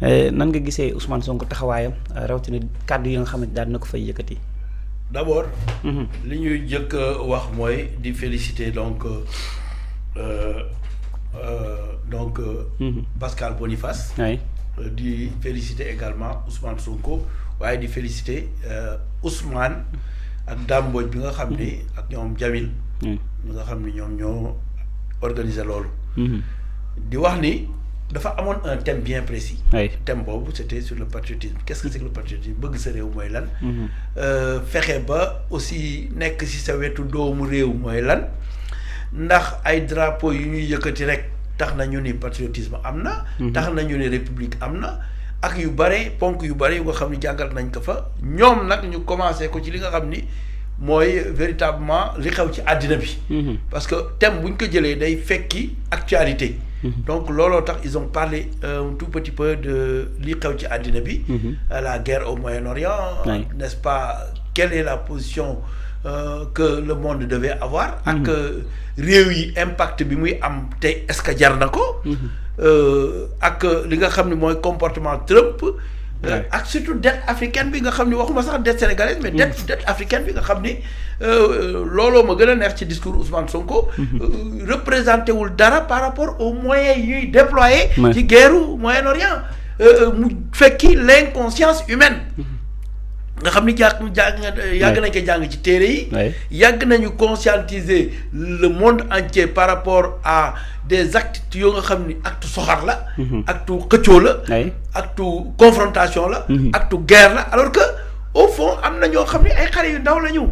nan nga gisee Ousmane Sonko taxawaayam rawatina kàddu yi nga xam ne daal na ko fay yëkkati. d'abord. li ñuy jëkk wax mooy di féliciter donc Pascal Boniface. oui. di féliciter également Ousmane Sonko waaye di féliciter Ousmane ak Dame Mbodj bi nga xam ni ak ñoom Jamil. ñi nga xam ni ñoom ñoo organiser loolu. di wax ni dafa amoon un thème bien précis. thème boobu c'était sur le patriotisme qu'est-ce que c'est que le patriotisme bëgg sa réew mooy lan. fexe ba aussi nekk ci sa wetu doomu réew mooy lan ndax ay drapeau yu ñuy yëkkati rek tax na ñu ni patriotisme am na. tax na ñu ni république am na ak yu bare ponk yu bare yu nga xam ni jàngal nañ ko fa ñoom nag ñu commencé ko ci li nga xam ni mooy véritablement li xew ci àddina bi. parce que thème bu ñu ko jëlee day fekki actualité. donc looloo tax ils ont parlé un tout petit peu de li xew ci àddina bi. la guerre au Moyen-Orient. n'est-ce pas quelle est la position que le monde devait avoir. ak réew yi impact bi muy am tey est-ce que jar na ko. ak li nga xam ne mooy comportement Trump. ak surtout dette africaine bi nga xam ni waxuma sax dette sénégalaise mais dette africaine bi nga xam ni looloo ma gën a neex ci discours Ousmane Sonko. représenté wul dara par rapport aux moyens yuy déployer ci guerru Moyen-Orient mu fekki l'inconscience humaine nga xam ni yàgg nañ ko jàng ci téere yi yàgg nañu conscientiser le monde entier par rapport à des actes yoo nga xam ni acte soxar la acte xëccoo la acte confrontation la acte guerre la alors que au fond am na ñoo xam ni ay xale yu ndaw la ñu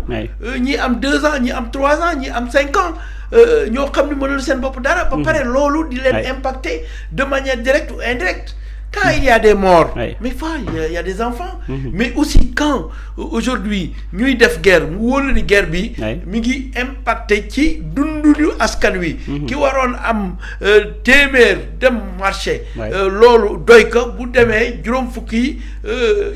ñii am 2 ans ñii am 3 ans ñii am 5 ans ñoo xam ni mënul seen bopp dara ba pare loolu di leen impacter de manière directe ou indirecte. Quand il y a des morts, mais il y a des enfants, mais aussi quand aujourd'hui ñuy def guerre mu wóolu ni guerre bi mi ngi impacté ci dunduñu askan wi ki waroon am téeméer dem marché loolu doy ko bu demee juróom fukki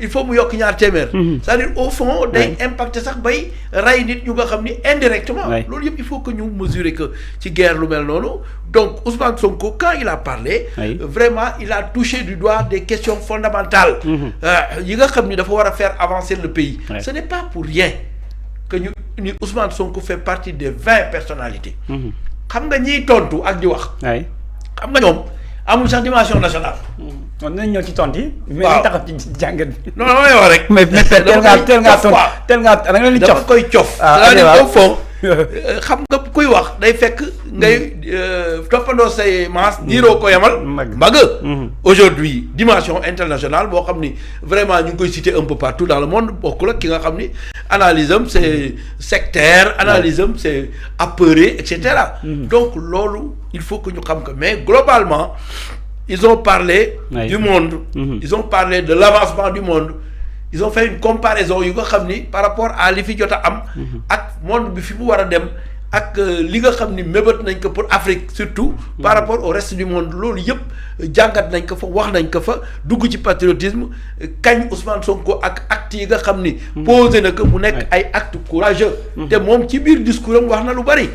il faut mu yokk ñaar téeméer c'est-à-dire au fond day impacté sax bay rey nit ñu nga xam ni indirectement loolu yëpp il faut que ñu mesurer que ci guerre lu mel noonu. Donc Ousmane Sonko quand il a parlé vraiment il a touché du doigt des questions fondamentales yi nga xam ni dafa war a faire avancer le pays. Ce n'est pas pour rien que ñu ni Ousmane Sonko fait partie des 20 personnalités. xam nga ñiy tontu ak di wax. xam nga ñoom amul sax dimension nationale. kon nañ ñëw ci tontu yi. mais ñu taxaw ci jàngat bi. non non wax rek. mais teel ngaa da nga leen di cof dama koy cof. c'est-à-dire au fond xam nga kuy wax day fekk ngay toppandoo say maas niiroo ko yamal mbagg aujourd'hui dimension internationale boo xam ni vraiment ñu ngi koy citer un peu partout dans le monde bokkul ak ki nga xam ni analyse am c'est sectaire analyse am c'est apeuré et cetera donc loolu il faut que ñu xam que mais globalement ils ont parlé du monde ils ont parlé de l'avancement du monde. Ils ont fait une comparaison yu nga xam ni par rapport à li fi jot a am ak monde bi fi mu war a dem ak li nga xam ni mébét nañ ko pour Afrique surtout par rapport au reste du monde loolu yëpp jàngat nañ ko fa wax nañ ko fa dugg ci patriotisme kañ Ousmane Sonko ak actes yi nga xam ni posé na ko mu nekk ay actes courageux te moom ci biir discours am wax na lu bari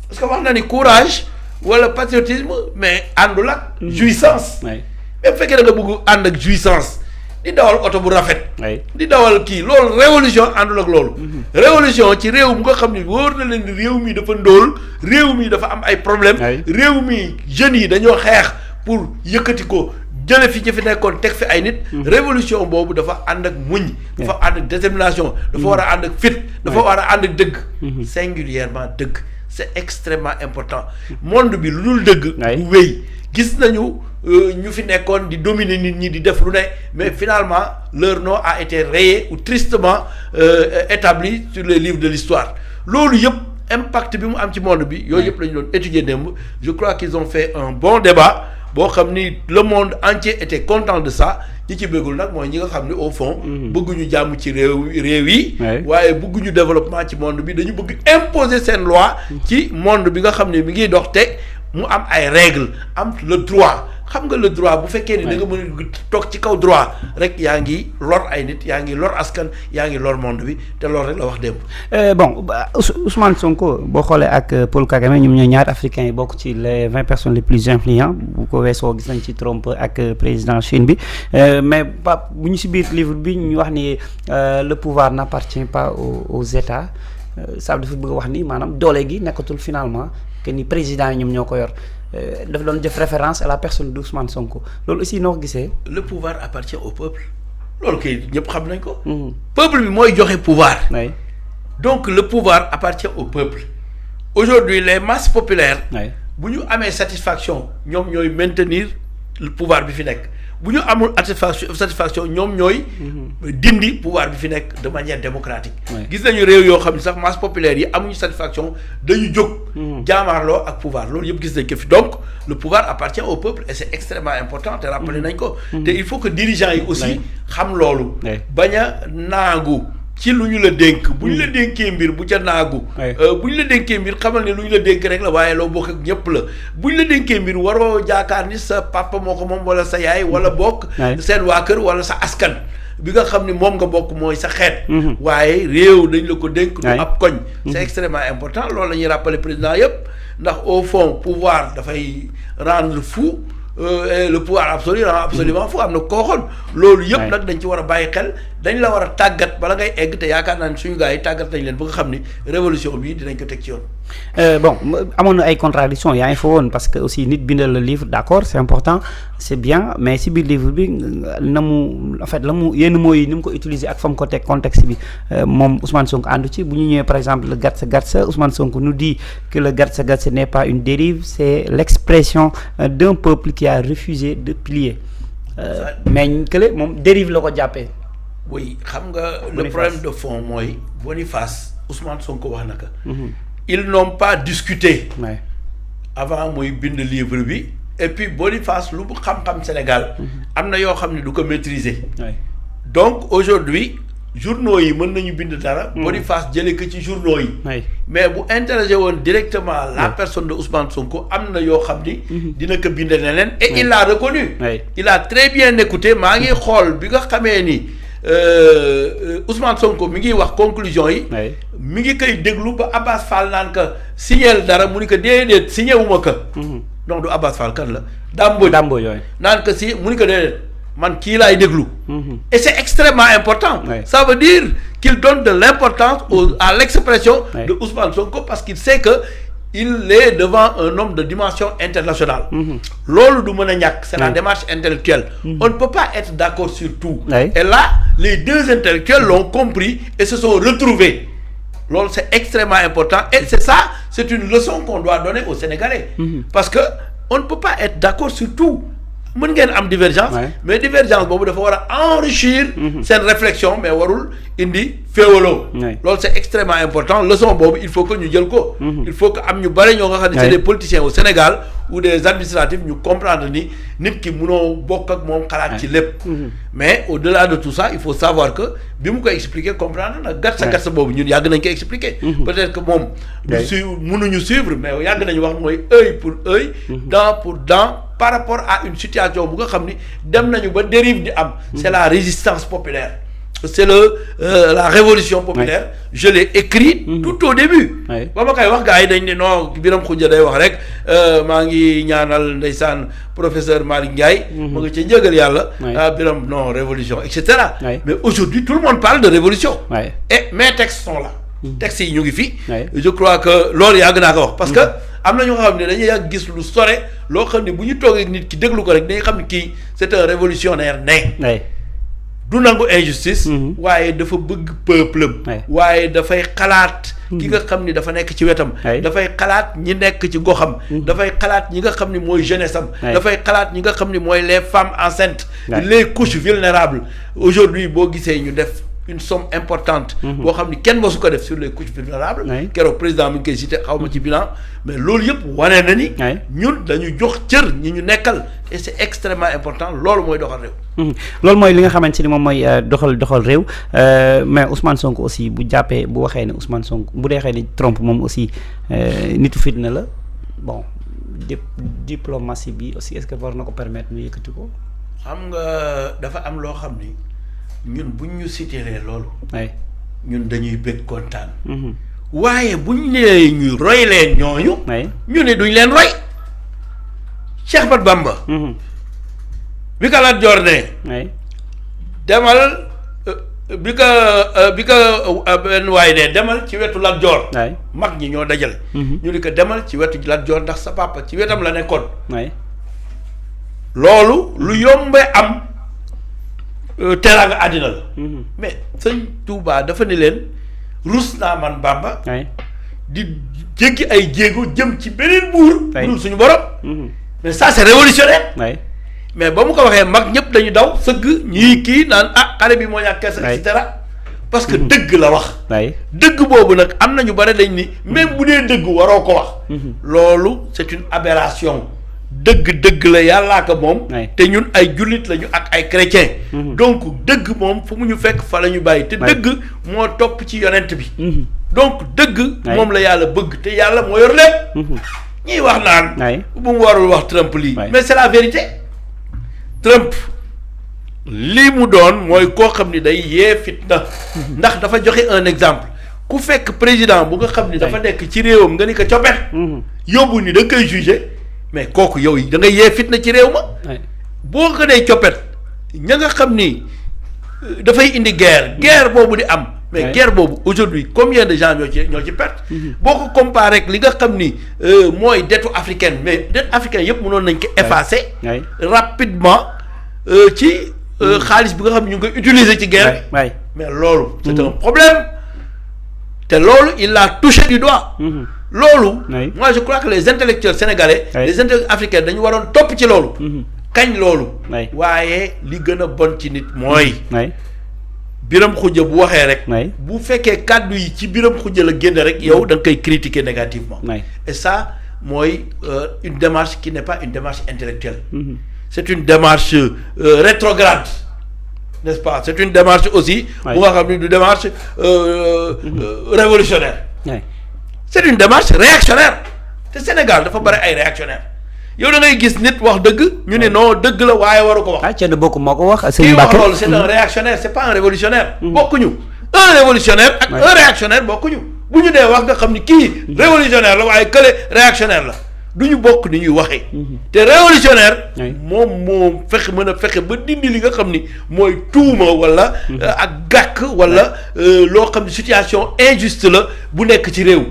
parce que wax na ni courage wala patriotisme mais àndul ak jouissance mais bu fekkee da nga bëgg ànd ak jouissance di dawal oto bu rafet. di dawal kii loolu révolution àndul ak loolu. révolution ci réew mu nga xam ni wóor na leen ni réew mi dafa ndóol réew mi dafa am ay problèmes. réew mi jeunes yi dañoo xeex pour yëkkati ko jële fi fi nekkoon teg fi ay nit. révolution boobu dafa ànd ak muñ. dafa ànd ak détermination. dafa war a ànd ak fit. dafa war a ànd ak dëgg. singulièrement dëgg c'est extrêmement important monde bi lu dul dëgg. bu wéy gis nañu. ñu fi nekkoon di dominer nit ñi di def lu ne mais finalement leur nom a été rayé ou tristement établi sur les livres de l'histoire loolu yëpp impact bi mu am ci monde bi yooyu yëpp la ñu doon étudier démb je crois qu'ils ont fait un bon débat boo xam ni le monde entier était content de ça ñi ci bëggul nag mooy ñi nga xam ni au fond bëgguñu jàmm ci réew yi waaye bëgguñu développement ci monde bi dañu bëgg imposer seen loi ci monde bi nga xam ne mi ngi dox te mu am ay règles am le droit xam nga le droit bu fekkee ni da nga mën a toog ci kaw droit rek yaa ngi lor ay nit yaa ngi lor askan yaa ngi lor monde bi te loolu rek la wax démb. Bon Ousmane Sonko boo xoolee ak Paul Kagame ñoom ñooy ñaari africains yi bokk ci les 20 personnes les plus influents bu ko weesoo gis nañ ci Trump ak président Chine bi mais Pape bu ñu si biir livre bi ñu wax ni le pouvoir n'appartient pas aux États ça dafa bëgg wax ni maanaam doole gi nekkatul finalement que ni président yi ñoom ñoo ko yor. dafa doon def référence à la personne d'Ousmane Sonko loolu aussi noo ko gisee. le pouvoir appartient au peuple loolu kay ñëpp xam nañ ko. peuple bi mooy joxe pouvoir. oui. donc le pouvoir appartient au peuple aujourd'hui les masses populaires. oui. bu ñu amee satisfaction ñoom ñooy maintenir le pouvoir bi fi nekk bu ñu amul satisfaction ñoom ñooy. dindi pouvoir bi fi nekk de manière démocratique. gis nañu réew yoo xam ne sax masse populaire yi amuñu satisfaction dañu jóg. jaamaarloo ak pouvoir loolu yëpp gis nañ ko fi donc le pouvoir appartient au peuple et c'est extrêmement important te rappelé nañ ko. te il faut que dirigeants yi aussi xam loolu. bañ a naagu ci lu ñu la dénk. bu ñu la dénkee mbir bu ca naagu. bu ñu la dénkee mbir xamal ne lu ñu la dénk rek la waaye loo bokk ak ñëpp la bu ñu la dénkee mbir waroo jaakaar ni sa papa moo ko moom wala sa yaay wala bokk. seen waa kër wala sa askan. bi nga xam ni moom nga bokk mooy sa xeet. waaye réew dañ la ko dénk. du ab koñ. c'est extrêmement important loolu la ñuy rappeler président yëpp ndax au fond pouvoir dafay rendre fou. Le pouvoir absolu rend absolument fou am na koo xool loolu yëpp nag dañ ci war a bàyyi xel dañ la war a tàggat bala ngay egg te yaakaar naa ne suñu gars yi tàggat nañ leen ba nga xam ni révolution bi dinañ ko teg ci yoon. Bon amoon na ay contradictions yaa ngi fa woon parce que aussi nit bindal le livre d'accord c'est important c'est bien mais si biir livre bi na mu en fait la mu yenn mots yi ni mu ko utiliser ak fa mu ko teg contexte bi moom Ousmane Sonko àndu ci bu ñu ñëwee par exemple le gatsa Ousmane Sonko nous dit que le gatsa n'est pas une dérive c'est l'expression d'un peuple qui a refusé de plier mais kële moom dérive la ko jàppee. oui xam nga le problème de fond mooy Boniface Ousmane Sonko wax na ko. ils n'ont pas discuté. avant muy bind livre bi et puis Boniface lu mu xam-xam Sénégal. am na yoo xam ne du ko maîtriser. donc aujourd'hui journaux yi mën nañu bind dara. Boniface jëlee ko ci journaux yi. mais bu interroger woon directement la personne de Ousmane Sonko am na yoo xam ni. dina ko bind neneen et il l'a reconnu. il a très bien écouté maa ngi xool bi nga xamee ni Ousmane Sonko mi ngi wax conclusion yi. mi ngi koy déglu ba Abbas Fall naan ka signeel dara mu ni ko déedéet signé wu ma ko. donc du Abbas Fall kan la. Dambo yooyu naan ko si mu ni ko déedéet. man kii laay déglu. et c'est extrêmement important. ça veut dire qu'il donne de l'importance à l'expression de Ousmane Sonko parce qu'il sait que il est devant un homme de dimension internationale. loolu du mën a ñàkk c'est la démarche intellectuelle. on ne peut pas être d'accord sur tout. et là les deux intellectuels l'ont compris et se sont retrouvés. loolu c'est extrêmement important et c'est ça c'est une leçon qu'on doit donner aux Sénégalais. parce que on ne peut pas être d'accord sur tout. mën ngeen am divergence mais divergence boobu dafa war a enrichir seen réflexion mais warul indi féewaloo loolu c'est extrêmement important leçon boobu il faut que ñu jël ko il faut que am ñu bare ñoo nga xam ne c'est des politiciens au Sénégal ou des administratifs ñu comprendre ni nit ki mënoo bokk ak moom xalaat ci lépp mais au-delà de tout ça il faut savoir que bi mu koy expliquer comprendre nag gatsa boobu ñun yàgg nañ ko expliquer peut-être que moom du mënuñu suivre mais yàgg nañu wax mooy œil pour œil dent pour dent par rapport à une situation bu nga xam ni dem nañu ba dérive di am c'est la résistance populaire c'est la révolution populaire je l'ai écrit tout au début ba ma koy wax gars yi dañ ne non Biram Khoudia day wax rek maa ngi ñaanal ndeysaan professeur Malick Ndiaye ma nga ca njëgal yàlla Biram non révolution et cetera mais aujourd'hui tout le monde parle de révolution et mes textes sont là textes yi ñu ngi fi je crois que loolu yàgg naa ko wax parce que am na ñoo xam ne dañuy yàgg gis lu sore loo xam ne bu ñu toogee nit ki déglu ko rek dañuy xam ne kii c'est un révolutionnaire né du nangu injustice waaye dafa bëgg peuple waaye dafay xalaat ki nga xam ni dafa nekk ci wetam dafay xalaat ñi nekk ci goxam dafay xalaat ñi nga xam ni mooy jeunesse am dafay xalaat ñi nga xam ni mooy les femmes enceintes les couches vulnérables aujourd'hui boo gisee ñu def une somme importante boo xam ni kenn mosu ko def sur les couches vulnérables keroog président mi ngi koy cité xaw ma ci bilan mais loolu yëpp wane na ni ñun dañu jox cër ñi ñu nekkal et c'est extrêmement important loolu mooy doxal réew loolu mooy li nga xamante ni moom mooy doxal réew mais Ousmane Sonko aussi bu jàppee bu waxee ne Ousmane Sonko bu dee xee ni Trump moom aussi nitu fitna la bon diplomatie bi aussi est-ce que war na ko permettre ñu yëkkati ko. xam nga dafa am loo xam ni ñun buñ ñu citelee loolu. ñun dañuy bëgg kontaan. waaye buñ nee ñu roy leen ñooñu. ñu ne duñ leen roy. Cheikh Ahmadou Bamba. bi ka Lat Joor ne. demal bi ka benn waay ne demal ci wetu Lat Joor. mag ñi ñoo dajale. ñu di ko demal ci wetu Lat Joor ndax sa papa ci wetam la nekkoon. loolu lu yombe am teraanga àddina la. mais sëñ Touba dafa ne leen rus naa man Bamba. di jéggi ay jéego jëm ci beneen buur. dul suñu borom. mais ça c'est révolutionnaire. mais ba mu ko waxee mag ñëpp dañu daw sëgg ñii kii naan xale bi moo ñàkk kersa et cetera. parce que dëgg la wax. dëgg boobu nag am na ñu bare dañ ni même bu dee dëgg waroo ko wax. loolu c'est une aberration. dëgg la yàllaa ko moom. te ñun ay jullit lañu ak ay chrétien. donc dëgg moom fu mu ñu fekk fa la ñu bàyyi. te dëgg moo topp ci yonent bi. donc dëgg. moom la yàlla bëgg te yàlla moo yor lépp. ñiy wax naan. bu mu warul wax Trump lii. mais c'est la vérité. Trump lii mu doon mooy koo xam ni day yee fitna. ndax dafa joxe un exemple. ku fekk président bu nga xam ni dafa nekk ci réewam nga ni ko coppet. yóbbu ni da nga koy juger. mais kooku yow da ngay yee fitna ci réew ma. boo ko dee coppet ña nga xam ni dafay indi guerre boobu di am. mais guerre boobu aujourd'hui combien de gens ñoo ci perte. boo ko comparé ak li nga xam ni mooy dettu africaine mais dette africaine yëpp mënoon nañ ko effacer. rapidement ci xaalis bi nga xam ni ñu ngi koy utiliser ci guerre. mais loolu c'est un problème te loolu il l'a touché du doigt. loolu. moi je crois que les intellectuels sénégalais. les intellectuels africains dañu waroon topp ci loolu. kañ loolu. waaye li gën a bon ci nit mooy. Biram Khoudia bu waxee rek. bu fekkee kàddu yi ci Biram Khoudia la génn rek yow da nga koy critiquer négativement. et ça mooy une démarche qui n'est pas une démarche intellectuelle. c'est une démarche rétrograde. n'est-ce pas c'est une démarche aussi. bu nga xam ne du démarche révolutionnaire. c'est une démarche réactionnaire te Sénégal dafa bari ay réactionnaire yow da ngay gis nit wax dëgg ñu ne non dëgg la waaye waru ko wax. Thierno Bocoum moo ko wax. Sëñ Mbacké loolu c'est un réactionnaire c'est pas un révolutionnaire. bokkuñu un révolutionnaire ak un réactionnaire bokkuñu bu ñu dee wax nga xam ni kii révolutionnaire la waaye kële réactionnaire la du ñu bokk ni ñuy waxee. te révolutionnaire. moom mën a fexe ba dindi li nga xam ni mooy tuuma wala. ak gàkk wala loo xam ne situation injuste la bu nekk ci réew.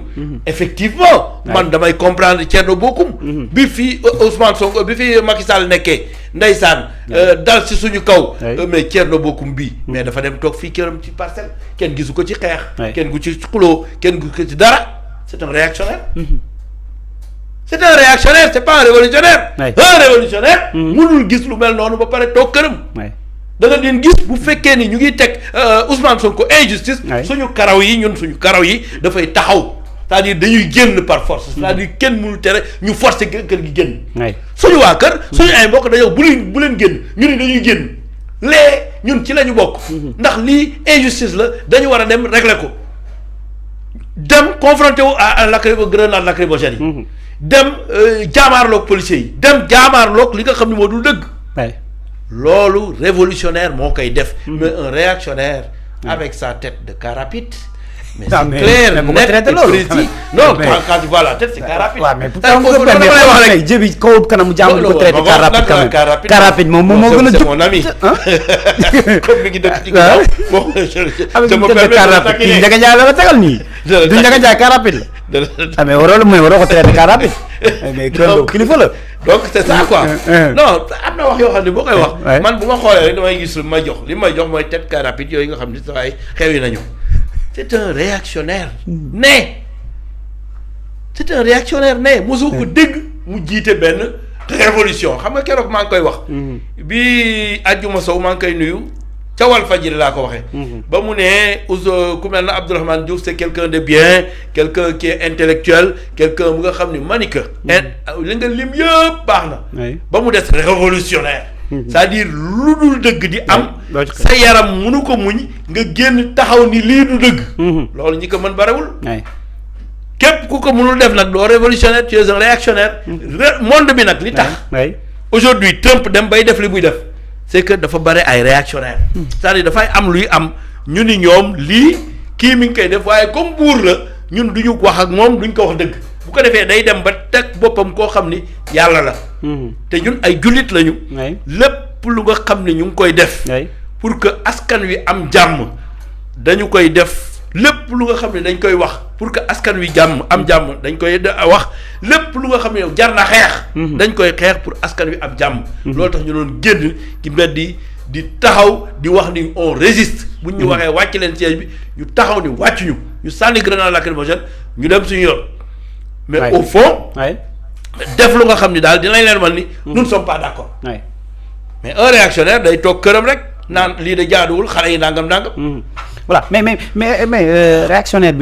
effectivement. man damay comprendre Thierno Bocoum. bi fi Ousmane Sonko bi fi Macky Sall nekkee ndeysaan. dal ci suñu kaw. mais Thierno Bocoum bii. mais dafa dem toog fii këram ci parcelle kenn gisu ko ci xeex. kenn gu ci xuloo kenn gu ko ci dara c'est un réactionnaire. c'est un réactionnaire c'est pas un révolutionnaire. un révolutionnaire. mënul gis lu mel noonu ba pare toog këram. da nga leen gis bu fekkee ni ñu ngi teg Ousmane Sonko injustice. suñu karaw yi dafay taxaw. c'est-à-dire dañuy génn par force. c'est-à-dire kenn mënul tere ñu forcer kër gi génn. suñu waa kër. suñu ay mbokk dañoo bu leen génn ñu ni dañuy génn. ñun ci la ñu bokk. ndax lii injustice la dañu war a dem régler ko. dem confronté wu à grenade lacrymogène yi. dem jaamaarloog policiers yi. dem jaamaarloog li nga xam ne moo dul dëgg. loolu révolutionnaire moo koy def. mais un réactionnaire. avec sa tête de car rapide. mais c'est clair net et précis. non quand tu vois la tête c'est car rapide. waaw mais pourtant wax rek jëbi kaw kanamu jàmm ko traité car rapide quand même. car rapide moom moo gën a jub c'est mon ami. comme mi ngi dëkk ci ginnaaw. bon je me permets car rapide kii Ndiaga Ndiaye la la tegal nii. du Ndiaga Ndiaye car rapide la. mais waroo ko traité car rapide. mais kilifa la. donc c'est ça quoi. non am na wax yoo xam ne boo koy wax. man bu ma xoolee rek damay gis li may jox mooy tête car rapide yooyu nga xam ne saa yi xew yi nañu. c'est un réactionnaire né. c'est un réactionnaire né mosoo ko dégg mu jiite benn révolution xam nga keroog maa ngi koy wax. bi Adjuma Sow maa ngi koy nuyu ca Walfadjri laa ko waxee. ba mu ne ku mel na Abdourahmane Diouf c'est quelqu'un de bien quelqu'un qui est intellectuel quelqu'un bu nga xam ni manika li nga lim yëpp baax na. ba mu des révolutionnaire. c'est-à-dire lu dul dëgg di am. sa yaram mënu ko muñ nga génn taxaw ni lii du dëgg. loolu ñi ko mën barewul. képp ku ko mënul def nag doo révolutionnaire tu es un réactionnaire. monde bi nag li tax. aujourd'hui Trump dem bay def li muy def c'est que dafa bare ay réactionnaire c'est-à-dire dafay am luy am ñu ni ñoom lii kii mi ngi koy def waaye comme buur la ñun du ñu wax ak moom duñ ko wax dëgg bu ko defee day dem ba teg boppam koo xam ni yàlla la. te ñun ay jullit lañu. lépp lu nga xam ne ñu ngi koy def. pour que askan wi am jàmm dañu koy def. lépp lu nga xam ne dañ koy wax pour que askan wi jàmm am jàmm dañ koy wax lépp lu nga xam ne jar na xeex. dañ koy xeex pour askan wi am jàmm. loolu tax ñu doon génn ci mbedd di taxaw di wax ni on résiste. bu ñu waxee wàcc leen siège bi ñu taxaw ni wàcc ñu sànni grenade lacrymogène ñu dem suñu yoon. mais au fond. def lu nga xam ni daal dinañ leen wan ni. nous ne sommes pas d'accord. mais un réactionnaire day toog këram rek naan lii de jaaduwul xale yi nangam. voilà mais réactionnaire bi